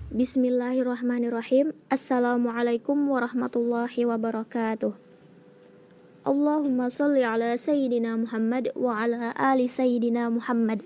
Bismillahirrahmanirrahim. Assalamualaikum warahmatullahi wabarakatuh. Allahumma salli ala Sayyidina Muhammad wa ala ali Sayyidina Muhammad.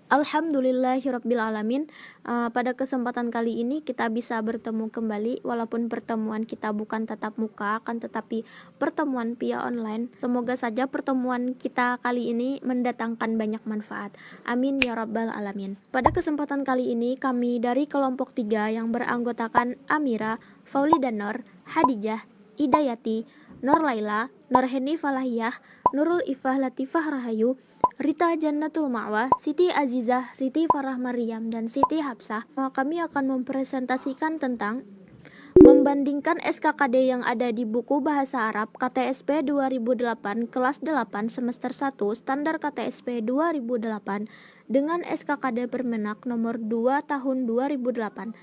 Alhamdulillahirabbil alamin. Pada kesempatan kali ini kita bisa bertemu kembali, walaupun pertemuan kita bukan tatap muka, akan tetapi pertemuan via online. Semoga saja pertemuan kita kali ini mendatangkan banyak manfaat. Amin ya rabbal alamin. Pada kesempatan kali ini kami dari kelompok 3 yang beranggotakan Amira, Faulida Nur, Hadijah, Idayati, Nur Laila, Nur Heni Falahiyah, Nurul Ifah Latifah Rahayu, Rita Jannatul Ma'wa, Siti Azizah, Siti Farah Maryam, dan Siti Hafsah. Kami akan mempresentasikan tentang membandingkan SKKD yang ada di buku Bahasa Arab KTSP 2008 kelas 8 semester 1 standar KTSP 2008 dengan SKKD Permenak nomor 2 tahun 2008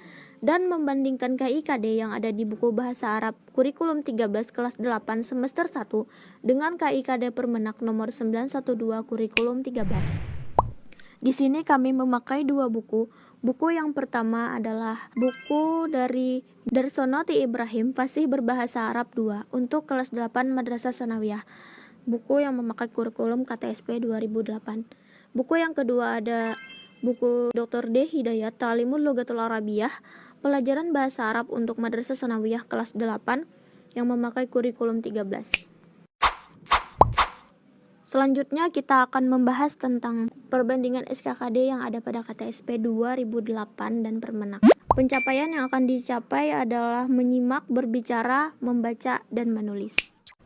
dan membandingkan KIKD yang ada di buku Bahasa Arab kurikulum 13 kelas 8 semester 1 dengan KIKD Permenak nomor 912 kurikulum 13. Di sini kami memakai dua buku. Buku yang pertama adalah buku dari Darsono T. Ibrahim, Fasih Berbahasa Arab 2 untuk kelas 8 Madrasah Sanawiyah. Buku yang memakai kurikulum KTSP 2008. Buku yang kedua ada buku Dr. D. Hidayat, Ta'limul Lughatul Arabiyah, Pelajaran Bahasa Arab untuk Madrasah Sanawiyah kelas 8 yang memakai kurikulum 13. Selanjutnya kita akan membahas tentang perbandingan SKKD yang ada pada KTSP 2008 dan Permenak. Pencapaian yang akan dicapai adalah menyimak, berbicara, membaca, dan menulis.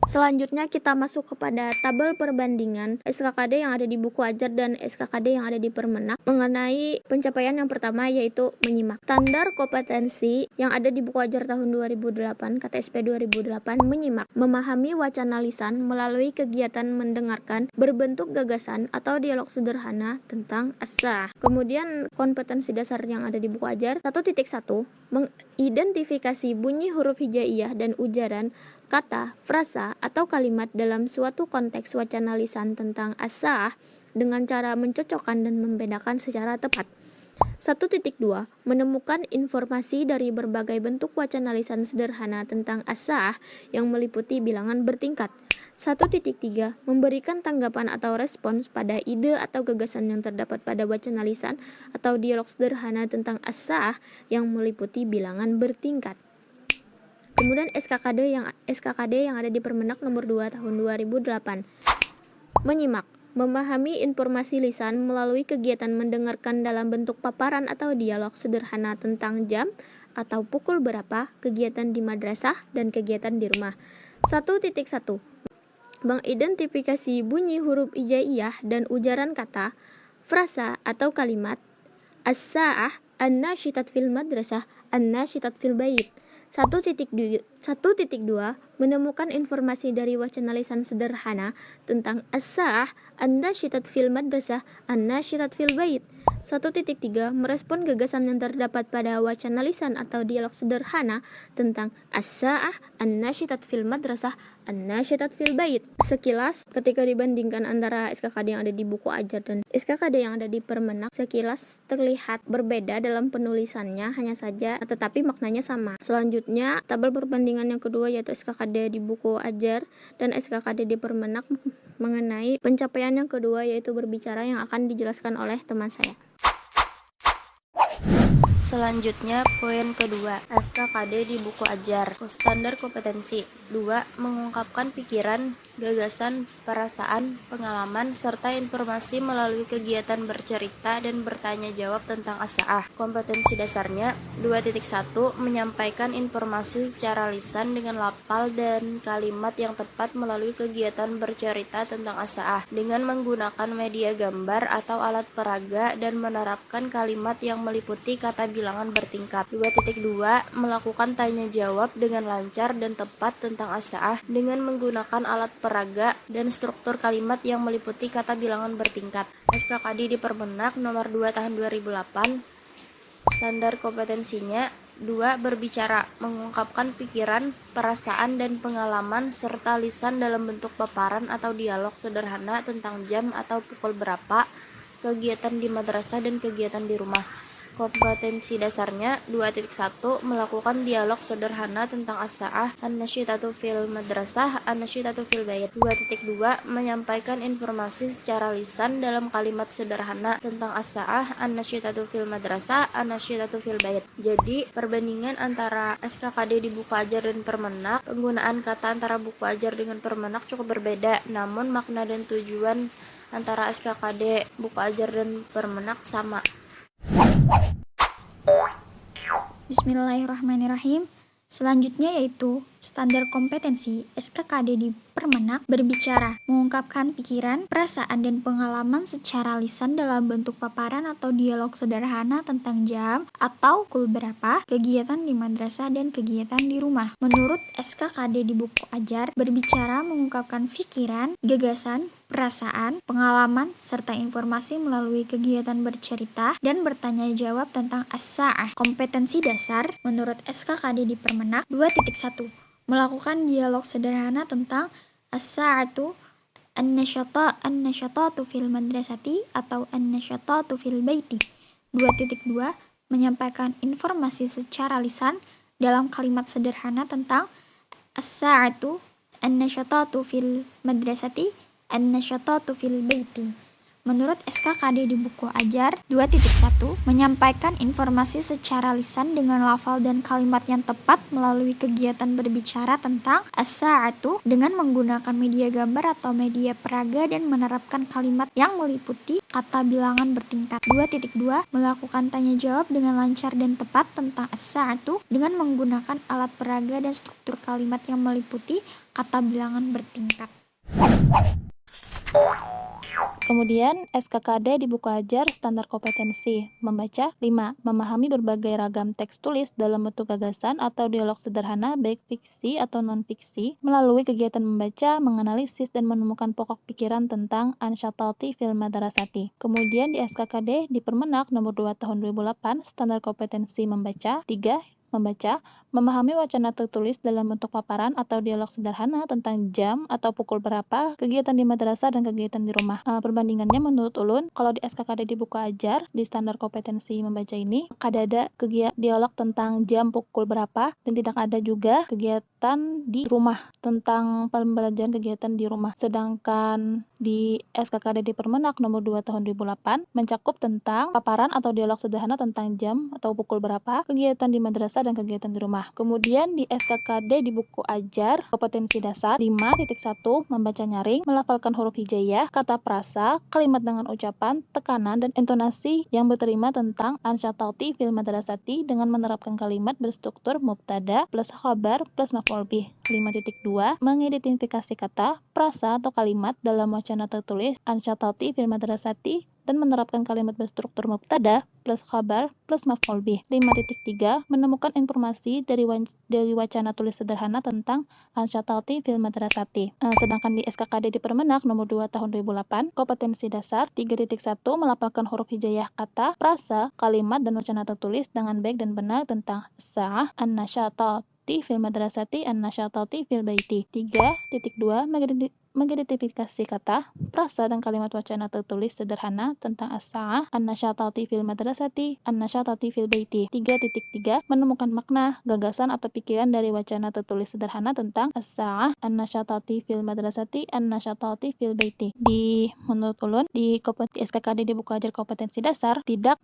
Selanjutnya kita masuk kepada tabel perbandingan SKKD yang ada di buku ajar dan SKKD yang ada di Permenak mengenai pencapaian yang pertama, yaitu menyimak. Standar kompetensi yang ada di buku ajar tahun 2008 KTSP 2008 menyimak, memahami wacana lisan melalui kegiatan mendengarkan berbentuk gagasan atau dialog sederhana tentang as-sah. Kemudian kompetensi dasar yang ada di buku ajar 1.1 mengidentifikasi bunyi huruf hijaiyah dan ujaran kata, frasa, atau kalimat dalam suatu konteks wacana lisan tentang as-sah dengan cara mencocokkan dan membedakan secara tepat. 1.2 menemukan informasi dari berbagai bentuk wacana lisan sederhana tentang as-sah yang meliputi bilangan bertingkat. 1.3 memberikan tanggapan atau respons pada ide atau gagasan yang terdapat pada wacana lisan atau dialog sederhana tentang as-sah yang meliputi bilangan bertingkat. Kemudian SKKD yang ada di Permenak nomor 2 tahun 2008. Menyimak, memahami informasi lisan melalui kegiatan mendengarkan dalam bentuk paparan atau dialog sederhana tentang jam atau pukul berapa, kegiatan di madrasah dan kegiatan di rumah. 1.1 mengidentifikasi bunyi huruf hijaiyah dan ujaran kata, frasa atau kalimat as-sa'ah, an-nasyitat fil madrasah, an-nasyitat fil bait. 1.2 menemukan informasi dari wacana lisan sederhana tentang as-sa'ah, an-nasyitat fil madrasah, an-nasyitat fil bait. 1.3 merespon gagasan yang terdapat pada wacana lisan atau dialog sederhana tentang as-sa'ah, an-nasyitat fil madrasah, an-nasyitat fil bait. Sekilas ketika dibandingkan antara SKKD yang ada di buku ajar dan SKKD yang ada di Permenak, sekilas terlihat berbeda dalam penulisannya hanya saja, tetapi maknanya sama. Selanjutnya tabel perbandingan yang kedua yaitu SKKD di buku ajar dan SKKD di Permenak mengenai pencapaian yang kedua yaitu berbicara yang akan dijelaskan oleh teman saya. Selanjutnya, poin kedua, SKKD di buku ajar. Standar kompetensi 2. Mengungkapkan pikiran, gagasan, perasaan, pengalaman, serta informasi melalui kegiatan bercerita dan bertanya jawab tentang as-sa'ah. Kompetensi dasarnya 2.1 menyampaikan informasi secara lisan dengan lafal dan kalimat yang tepat melalui kegiatan bercerita tentang as-sa'ah dengan menggunakan media gambar atau alat peraga dan menerapkan kalimat yang meliputi kata bilangan bertingkat. 2.2 melakukan tanya jawab dengan lancar dan tepat tentang as-sa'ah dengan menggunakan alat peraga dan struktur kalimat yang meliputi kata bilangan bertingkat. SKKD di Permenak nomor 2 tahun 2008. Standar kompetensinya 2. Berbicara, mengungkapkan pikiran, perasaan, dan pengalaman serta lisan dalam bentuk paparan atau dialog sederhana tentang jam atau pukul berapa, kegiatan di madrasah dan kegiatan di rumah. Kompetensi dasarnya 2.1 melakukan dialog sederhana tentang as-sa'ah, an-nasyitatu fil madrasah, an-nasyitatu fil bait. 2.2 menyampaikan informasi secara lisan dalam kalimat sederhana tentang as-sa'ah, an-nasyitatu fil madrasah, an-nasyitatu fil bait. Jadi, perbandingan antara SKKD di buku ajar dan Permenak, penggunaan kata antara buku ajar dengan Permenak cukup berbeda, namun makna dan tujuan antara SKKD, buku ajar dan Permenak sama. Bismillahirrahmanirrahim. Selanjutnya yaitu standar kompetensi SKKD di Permenak berbicara, mengungkapkan pikiran, perasaan, dan pengalaman secara lisan dalam bentuk paparan atau dialog sederhana tentang jam atau pukul berapa, kegiatan di madrasah, dan kegiatan di rumah. Menurut SKKD di buku ajar, berbicara, mengungkapkan pikiran, gagasan, perasaan, pengalaman, serta informasi melalui kegiatan bercerita dan bertanya jawab tentang as-sa'ah. Kompetensi dasar menurut SKKD di Permenak 2.1 melakukan dialog sederhana tentang as-sa'atu, an-nasyatatu fil madrasati atau an-nasyatatu fil baiti. 2.2 menyampaikan informasi secara lisan dalam kalimat sederhana tentang as-sa'atu, an-nasyatatu fil madrasati, an-nasyatatu fil baiti. Menurut SKKD di buku ajar 2.1 menyampaikan informasi secara lisan dengan lafal dan kalimat yang tepat melalui kegiatan berbicara tentang as-sa'atu dengan menggunakan media gambar atau media peraga dan menerapkan kalimat yang meliputi kata bilangan bertingkat. 2.2 melakukan tanya jawab dengan lancar dan tepat tentang as-sa'atu dengan menggunakan alat peraga dan struktur kalimat yang meliputi kata bilangan bertingkat. Kemudian SKKD di buku ajar standar kompetensi membaca 5. Memahami berbagai ragam teks tulis dalam bentuk gagasan atau dialog sederhana baik fiksi atau non-fiksi melalui kegiatan membaca, menganalisis, dan menemukan pokok pikiran tentang ansyatalti fil madrasati. Kemudian di SKKD di Permenak nomor 2 tahun 2008 standar kompetensi membaca 3. Membaca, memahami wacana tertulis dalam bentuk paparan atau dialog sederhana tentang jam atau pukul berapa, kegiatan di madrasah, dan kegiatan di rumah. Perbandingannya menurut Ulun, kalau di SKKD di buku ajar, di standar kompetensi membaca ini, ada kegiatan dialog tentang jam pukul berapa, dan tidak ada juga kegiatan di rumah, tentang pembelajaran kegiatan di rumah. Sedangkan di SKKD di Permenak nomor 2 tahun 2008, mencakup tentang paparan atau dialog sederhana tentang jam atau pukul berapa, kegiatan di madrasah, dan kegiatan di rumah. Kemudian di SKKD di buku ajar kompetensi dasar 5.1 membaca nyaring, melafalkan huruf hijaiyah, kata prasa, kalimat dengan ucapan, tekanan, dan intonasi yang berterima tentang ansyatalti fil madrasati dengan menerapkan kalimat berstruktur mubtada plus khabar plus maf'ul bih. 5.2 mengidentifikasi kata, prasa, atau kalimat dalam wacana tertulis ansyatalti fil madrasati dan menerapkan kalimat berstruktur mubtada plus khabar plus maf'ul bih. 5.3 menemukan informasi dari wacana tulis sederhana tentang ansyatalti fil madrasati. Sedangkan di SKKD di Permenak nomor 2 tahun 2008 kompetensi dasar 3.1 melafalkan huruf hijaiyah kata, prasa, kalimat, dan wacana tertulis dengan baik dan benar tentang sa'ah, an-nasyatati fil madrasati, an-nasyatati fil baiti. 3.2 mengidentifikasi kata, prasa, dan kalimat wacana tertulis sederhana tentang as-sa'ah, an-nasyatati fil madrasati, an-nasyatati fil baiti. 3.3 menemukan makna, gagasan, atau pikiran dari wacana tertulis sederhana tentang as-sa'ah, an-nasyatati fil madrasati, an-nasyatati fil baiti. Menurut Ulun, di SKKD di buku ajar kompetensi dasar tidak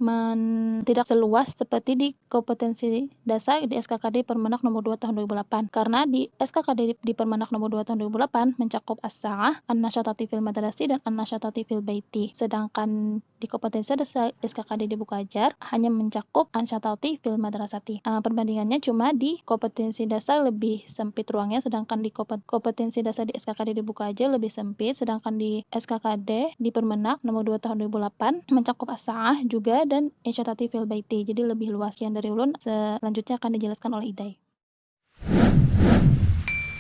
seluas seperti di kompetensi dasar di SKKD Permenak nomor 2 tahun 2008. Karena di SKKD di Permenak nomor 2 tahun 2008 mencakup as-sa'ah, an-nasyatati fil madrasi, dan an-nasyatati fil baiti. Sedangkan di kompetensi dasar SKKD di buku ajar hanya mencakup ansyatalti fil madrasati. Perbandingannya cuma di kompetensi dasar lebih sempit ruangnya, sedangkan di kompetensi dasar di SKKD di buku ajar lebih sempit, sedangkan di SKKD di Permenak nomor 2 tahun 2008 mencakup as-sa'ah juga dan ansyatalti fil baiti. Jadi lebih luas. Sekian dari Ulun, selanjutnya akan dijelaskan oleh Idai.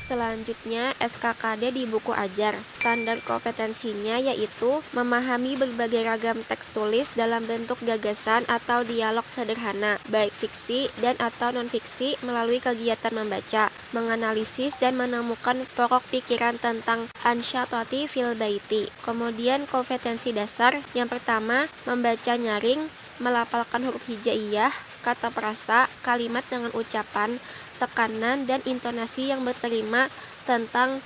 Selanjutnya, SKKD di buku ajar. Standar kompetensinya yaitu memahami berbagai ragam teks tulis dalam bentuk gagasan atau dialog sederhana, baik fiksi dan atau non-fiksi melalui kegiatan membaca, menganalisis, dan menemukan pokok pikiran tentang ansyatalti fil baiti. Kemudian kompetensi dasar yang pertama, membaca nyaring, melafalkan huruf hijaiyah, kata perasa, kalimat dengan ucapan, tekanan, dan intonasi yang berterima tentang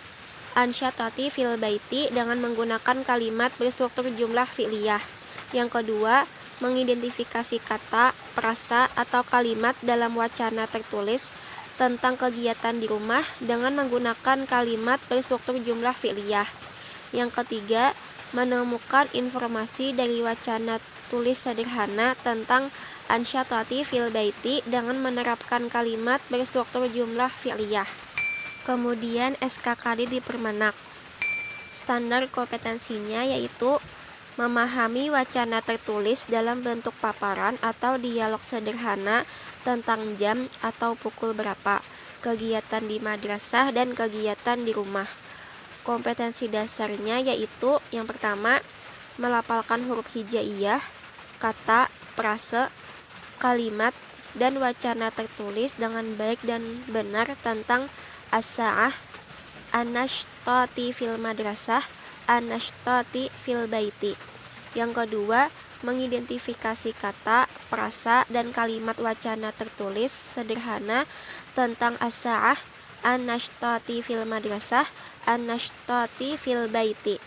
ansyatati fil baiti dengan menggunakan kalimat berstruktur jumlah fi'liyah. Yang kedua, mengidentifikasi kata, perasa, atau kalimat dalam wacana tertulis tentang kegiatan di rumah dengan menggunakan kalimat berstruktur jumlah fi'liyah. Yang ketiga, menemukan informasi dari wacana tulis sederhana tentang ansyatati fil baiti dengan menerapkan kalimat berstruktur jumlah fi'liyah. Kemudian SKKD dipermenak. Standar kompetensinya yaitu memahami wacana tertulis dalam bentuk paparan atau dialog sederhana tentang jam atau pukul berapa, kegiatan di madrasah dan kegiatan di rumah. Kompetensi dasarnya yaitu yang pertama, melafalkan huruf hijaiyah, kata, frase, kalimat, dan wacana tertulis dengan baik dan benar tentang as-sa'ah, an-nashtati fil madrasah, an-nashtati fil baiti. Yang kedua, mengidentifikasi kata, frasa, dan kalimat wacana tertulis sederhana tentang as-sa'ah, an-nashtati fil madrasah, an-nashtati fil baiti.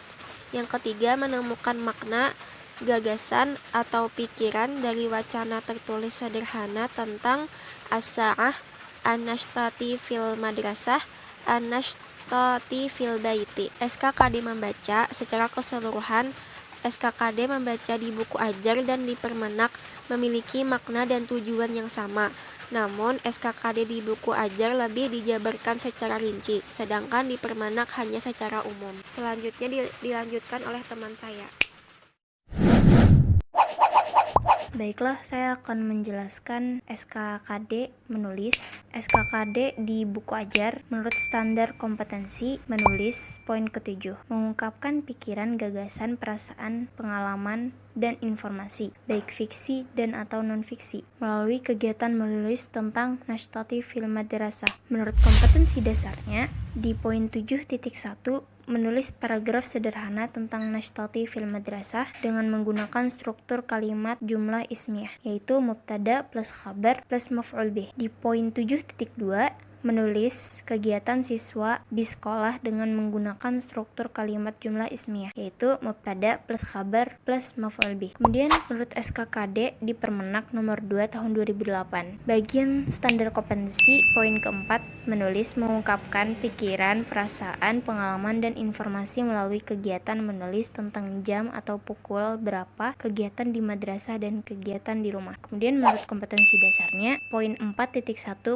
Yang ketiga, menemukan makna, gagasan, atau pikiran dari wacana tertulis sederhana tentang as-sa'ah, an-nashtati fil madrasah, an-nashtati fil baiti. SKKD membaca secara keseluruhan. SKKD membaca di buku ajar dan di permenak memiliki makna dan tujuan yang sama. Namun, SKKD di buku ajar lebih dijabarkan secara rinci, sedangkan di permenak hanya secara umum. Selanjutnya dilanjutkan oleh teman saya. Baiklah, saya akan menjelaskan SKKD menulis. SKKD di buku ajar menurut standar kompetensi menulis poin ke-7, mengungkapkan pikiran, gagasan, perasaan, pengalaman, dan informasi, baik fiksi dan atau non-fiksi, melalui kegiatan menulis tentang nashtati fil madrasah. Menurut kompetensi dasarnya, di poin 7.1 menulis paragraf sederhana tentang nashtati fil madrasah dengan menggunakan struktur kalimat jumlah ismiyah, yaitu mubtada plus khabar plus maf'ul bih. Di poin 7.2 menulis kegiatan siswa di sekolah dengan menggunakan struktur kalimat jumlah ismiyah, yaitu mubtada plus khabar plus maf'ul bih. Kemudian menurut SKKD di Permenak nomor 2 tahun 2008, bagian standar kompetensi poin keempat menulis mengungkapkan pikiran, perasaan, pengalaman, dan informasi melalui kegiatan menulis tentang jam atau pukul berapa, kegiatan di madrasah, dan kegiatan di rumah. Kemudian menurut kompetensi dasarnya poin 4.1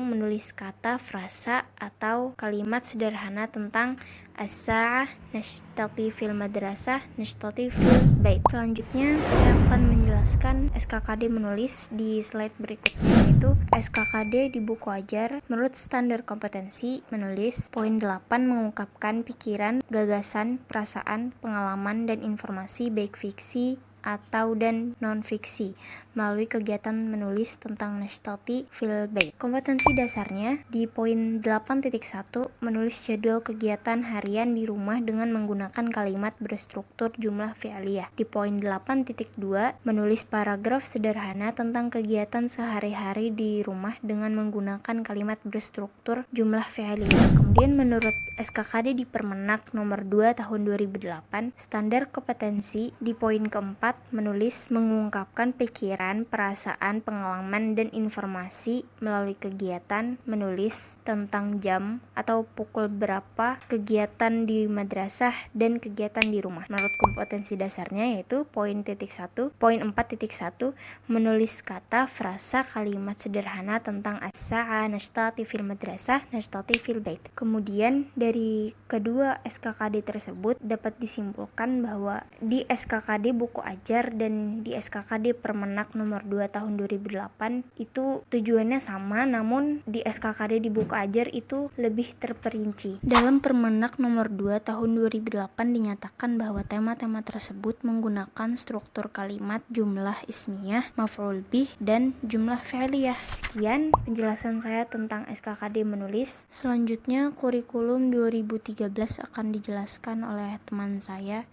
menulis kata, frasa, atau kalimat sederhana tentang as-sa'ah, nashtati fil madrasah, nashtati fil bait. Selanjutnya saya akan menjelaskan SKKD menulis di slide berikutnya, yaitu SKKD di buku ajar menurut standar kompetensi menulis poin 8 mengungkapkan pikiran, gagasan, perasaan, pengalaman, dan informasi baik fiksi atau dan non-fiksi melalui kegiatan menulis tentang nashtati fil bait. Kompetensi dasarnya di poin 8.1 menulis jadwal kegiatan harian di rumah dengan menggunakan kalimat berstruktur jumlah fi'liyah. Di poin 8.2 menulis paragraf sederhana tentang kegiatan sehari-hari di rumah dengan menggunakan kalimat berstruktur jumlah fi'liyah. Kemudian menurut SKKD di Permenak nomor 2 tahun 2008, standar kompetensi di poin keempat menulis mengungkapkan pikiran, perasaan, pengalaman, dan informasi melalui kegiatan menulis tentang jam atau pukul berapa, kegiatan di madrasah, dan kegiatan di rumah. Menurut kompetensi dasarnya yaitu poin 4.1 menulis kata, frasa, kalimat sederhana tentang as-sa'ah, nashtati fil madrasah, nashtati fil bait. Kemudian dari kedua SKKD tersebut dapat disimpulkan bahwa di SKKD buku ajar dan di SKKD Permenak nomor 2 tahun 2008 itu tujuannya sama, namun di SKKD di buku ajar itu lebih terperinci. Dalam Permenak nomor 2 tahun 2008 dinyatakan bahwa tema-tema tersebut menggunakan struktur kalimat jumlah ismiyah, maf'ul bih, dan jumlah fi'liyah. Sekian penjelasan saya tentang SKKD menulis. Selanjutnya kurikulum 2013 akan dijelaskan oleh teman saya.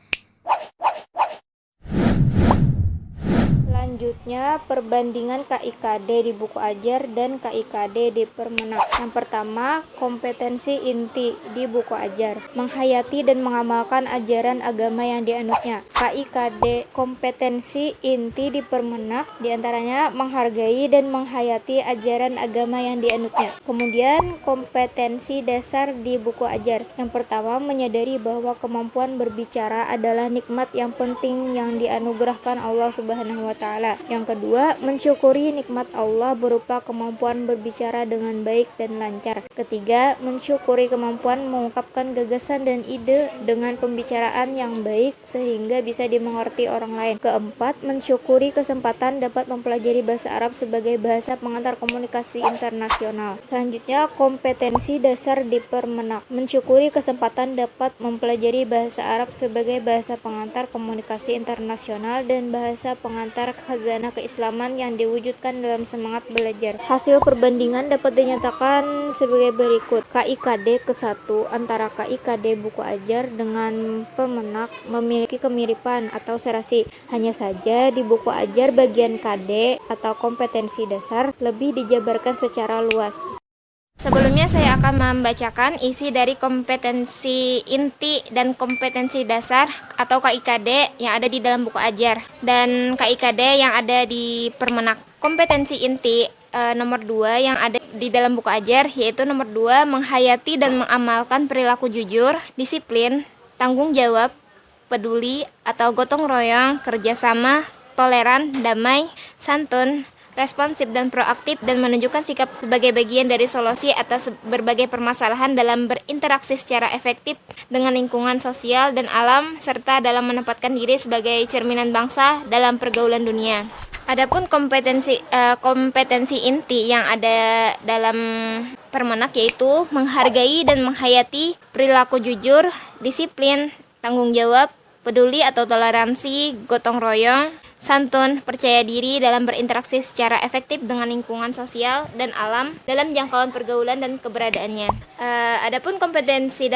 Selanjutnya, perbandingan KIKD di buku ajar dan KIKD di Permenak. Yang pertama, kompetensi inti di buku ajar, menghayati dan mengamalkan ajaran agama yang dianutnya. KIKD kompetensi inti di Permenak diantaranya menghargai dan menghayati ajaran agama yang dianutnya. Kemudian, kompetensi dasar di buku ajar. Yang pertama, menyadari bahwa kemampuan berbicara adalah nikmat yang penting yang dianugerahkan Allah Subhanahu wa Ta'ala. Yang kedua, mensyukuri nikmat Allah berupa kemampuan berbicara dengan baik dan lancar. Ketiga, mensyukuri kemampuan mengungkapkan gagasan dan ide dengan pembicaraan yang baik sehingga bisa dimengerti orang lain. Keempat, mensyukuri kesempatan dapat mempelajari bahasa Arab sebagai bahasa pengantar komunikasi internasional. Selanjutnya, kompetensi dasar di Permenak. Mensyukuri kesempatan dapat mempelajari bahasa Arab sebagai bahasa pengantar komunikasi internasional dan bahasa pengantar khazanah keislaman yang diwujudkan dalam semangat belajar. Hasil perbandingan dapat dinyatakan sebagai berikut. KIKD ke-1 antara KIKD buku ajar dengan Permenak memiliki kemiripan atau serasi. Hanya saja di buku ajar bagian KD atau kompetensi dasar lebih dijabarkan secara luas. Sebelumnya saya akan membacakan isi dari kompetensi inti dan kompetensi dasar atau KIKD yang ada di dalam buku ajar dan KIKD yang ada di Permenak. Kompetensi inti nomor 2 yang ada di dalam buku ajar yaitu nomor 2 menghayati dan mengamalkan perilaku jujur, disiplin, tanggung jawab, peduli atau gotong royong, kerjasama, toleran, damai, santun, responsif dan proaktif dan menunjukkan sikap sebagai bagian dari solusi atas berbagai permasalahan dalam berinteraksi secara efektif dengan lingkungan sosial dan alam serta dalam menempatkan diri sebagai cerminan bangsa dalam pergaulan dunia. Adapun kompetensi inti yang ada dalam Permenak yaitu menghargai dan menghayati perilaku jujur, disiplin, tanggung jawab, peduli atau toleransi, gotong royong, santun, percaya diri dalam berinteraksi secara efektif dengan lingkungan sosial dan alam dalam jangkauan pergaulan dan keberadaannya. Adapun kompetensi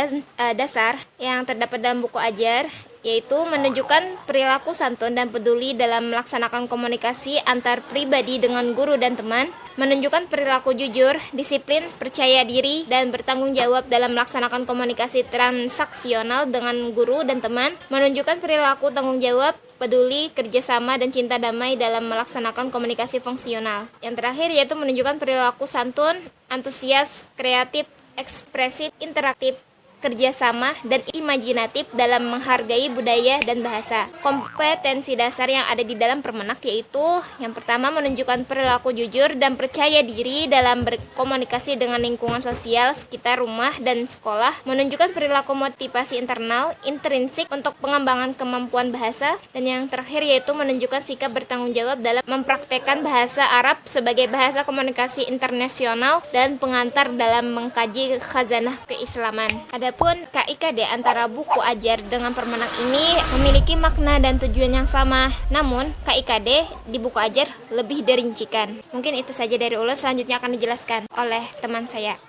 dasar yang terdapat dalam buku ajar yaitu menunjukkan perilaku santun dan peduli dalam melaksanakan komunikasi antar pribadi dengan guru dan teman, menunjukkan perilaku jujur, disiplin, percaya diri, dan bertanggung jawab dalam melaksanakan komunikasi transaksional dengan guru dan teman, menunjukkan perilaku tanggung jawab, peduli, kerjasama, dan cinta damai dalam melaksanakan komunikasi fungsional. Yang terakhir yaitu menunjukkan perilaku santun, antusias, kreatif, ekspresif, interaktif, kerjasama, dan imajinatif dalam menghargai budaya dan bahasa. Kompetensi dasar yang ada di dalam Permenak yaitu yang pertama menunjukkan perilaku jujur dan percaya diri dalam berkomunikasi dengan lingkungan sosial sekitar rumah dan sekolah, menunjukkan perilaku motivasi internal, intrinsik untuk pengembangan kemampuan bahasa, dan yang terakhir yaitu menunjukkan sikap bertanggung jawab dalam mempraktekkan bahasa Arab sebagai bahasa komunikasi internasional dan pengantar dalam mengkaji khazanah keislaman. Adapun KIKD antara buku ajar dengan Permenak ini memiliki makna dan tujuan yang sama, namun KIKD di buku ajar lebih dirincikan. Mungkin itu saja dari Ulun, selanjutnya akan dijelaskan oleh teman saya.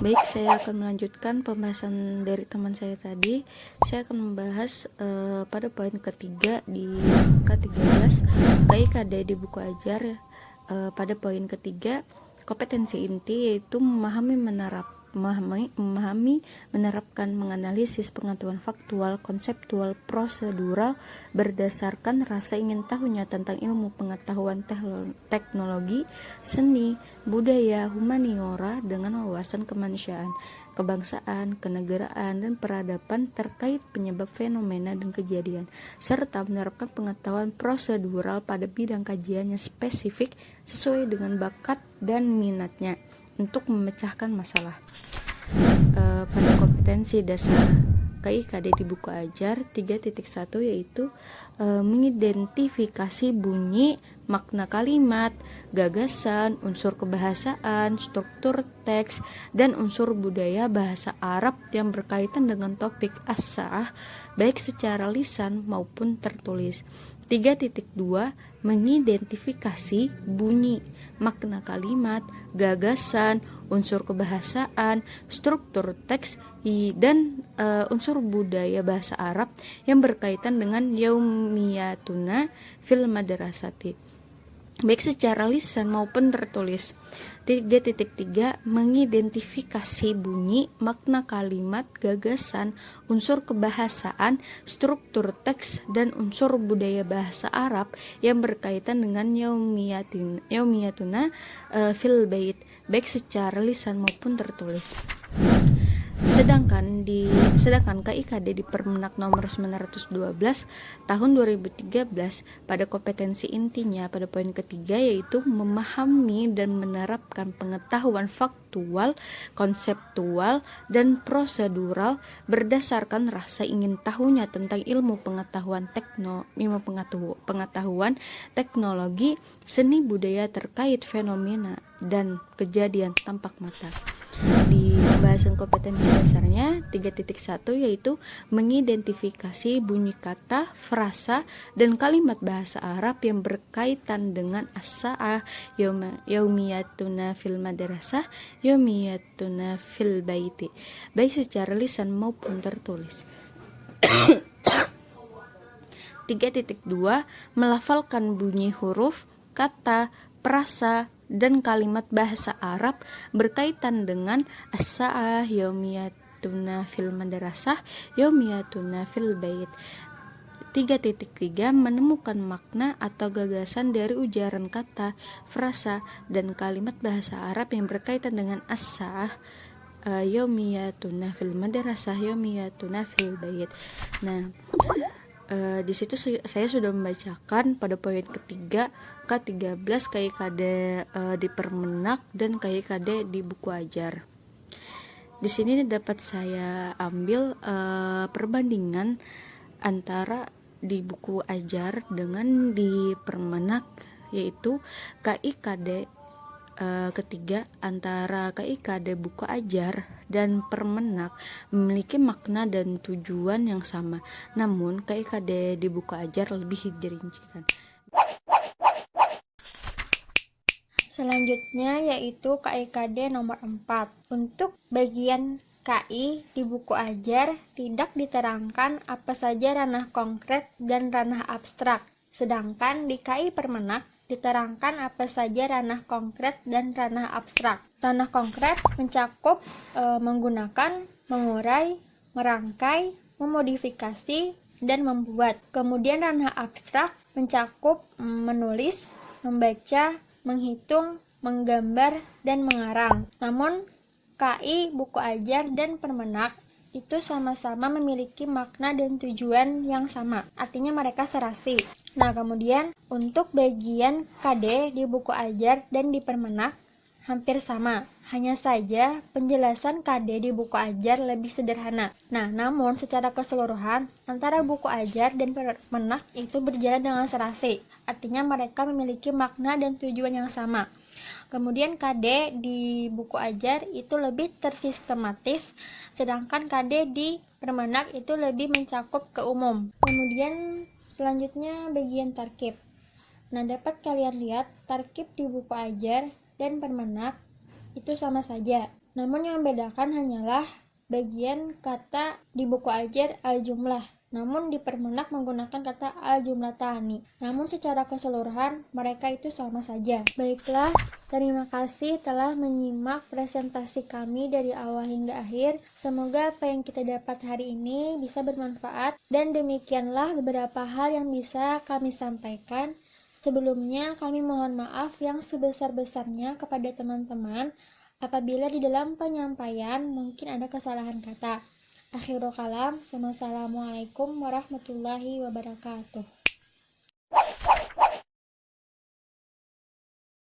Baik, saya akan melanjutkan pembahasan dari teman saya tadi. Saya akan membahas pada poin ketiga di K13 KIKD di buku ajar. Pada poin ketiga, kompetensi inti yaitu memahami, menerapkan, menganalisis pengetahuan faktual, konseptual, prosedural berdasarkan rasa ingin tahunya tentang ilmu pengetahuan teknologi, seni, budaya, humaniora dengan wawasan kemanusiaan, kebangsaan, kenegaraan, dan peradaban terkait penyebab fenomena dan kejadian, serta menerapkan pengetahuan prosedural pada bidang kajiannya spesifik sesuai dengan bakat dan minatnya untuk memecahkan masalah. Pada kompetensi dasar KIKD di buku ajar 3.1 yaitu mengidentifikasi bunyi, makna kalimat, gagasan, unsur kebahasaan, struktur teks, dan unsur budaya bahasa Arab yang berkaitan dengan topik as-sa'ah baik secara lisan maupun tertulis. 3.2 mengidentifikasi bunyi, makna kalimat, gagasan, unsur kebahasaan, struktur teks, dan unsur budaya bahasa Arab yang berkaitan dengan yaumiyatuna fil madrasati, baik secara lisan maupun tertulis. 3.3 Mengidentifikasi bunyi, makna kalimat, gagasan, unsur kebahasaan, struktur teks, dan unsur budaya bahasa Arab yang berkaitan dengan yaumiyatuna fil bait, baik secara lisan maupun tertulis. Sedangkan KIKD di Permenak nomor 912 tahun 2013 pada kompetensi intinya pada poin ketiga, yaitu memahami dan menerapkan pengetahuan faktual, konseptual, dan prosedural berdasarkan rasa ingin tahunya tentang ilmu pengetahuan teknologi, seni budaya terkait fenomena dan kejadian tampak mata. Di pembahasan kompetensi dasarnya 3.1 yaitu mengidentifikasi bunyi kata, frasa, dan kalimat bahasa Arab yang berkaitan dengan as-sa'ah, yaumiyatuna fil madrasah, yaumiyatuna fil baiti, baik secara lisan maupun tertulis. 3.2 Melafalkan bunyi huruf, kata, frasa, dan kalimat bahasa Arab berkaitan dengan as-sa'ah, yaumiyatuna fil madrasah, yaumiyatuna fil bait. 3.3 Menemukan makna atau gagasan dari ujaran kata, frasa, dan kalimat bahasa Arab yang berkaitan dengan as-sa'ah, yaumiyatuna fil madrasah, yaumiyatuna fil bait. Nah, di situ saya sudah membacakan pada poin ketiga K13 KIKD di Permenak dan KIKD di buku ajar. Di sini dapat saya ambil perbandingan antara di buku ajar dengan di Permenak, yaitu KIKD ketiga antara KIKD buku ajar dan Permenak memiliki makna dan tujuan yang sama, namun KIKD di buku ajar lebih dirincikan. Selanjutnya yaitu KIKD nomor 4. Untuk bagian KI di buku ajar tidak diterangkan apa saja ranah konkret dan ranah abstrak, sedangkan di KI Permenak diterangkan apa saja ranah konkret dan ranah abstrak. Ranah konkret mencakup menggunakan, mengurai, merangkai, memodifikasi, dan membuat. Kemudian ranah abstrak mencakup menulis, membaca, menghitung, menggambar, dan mengarang. Namun KI, buku ajar, dan Permenak itu sama-sama memiliki makna dan tujuan yang sama, artinya mereka serasi. Nah, kemudian untuk bagian KD di buku ajar dan di Permenak hampir sama, hanya saja penjelasan KD di buku ajar lebih sederhana. Nah, namun secara keseluruhan antara buku ajar dan Permenak itu berjalan dengan serasi, artinya mereka memiliki makna dan tujuan yang sama. Kemudian KD di buku ajar itu lebih tersistematis, sedangkan KD di Permenak itu lebih mencakup ke umum. Kemudian selanjutnya bagian tarkib. Nah, dapat kalian lihat tarkib di buku ajar dan Permenak itu sama saja. Namun yang membedakan hanyalah bagian kata di buku ajar al-jumlah. Namun di Permenak menggunakan kata al-jumlatani. Namun secara keseluruhan mereka itu sama saja. Baiklah, terima kasih telah menyimak presentasi kami dari awal hingga akhir. Semoga apa yang kita dapat hari ini bisa bermanfaat. Dan demikianlah beberapa hal yang bisa kami sampaikan. Sebelumnya kami mohon maaf yang sebesar-besarnya kepada teman-teman apabila di dalam penyampaian mungkin ada kesalahan kata. Akhirul kalam, wassalamualaikum warahmatullahi wabarakatuh.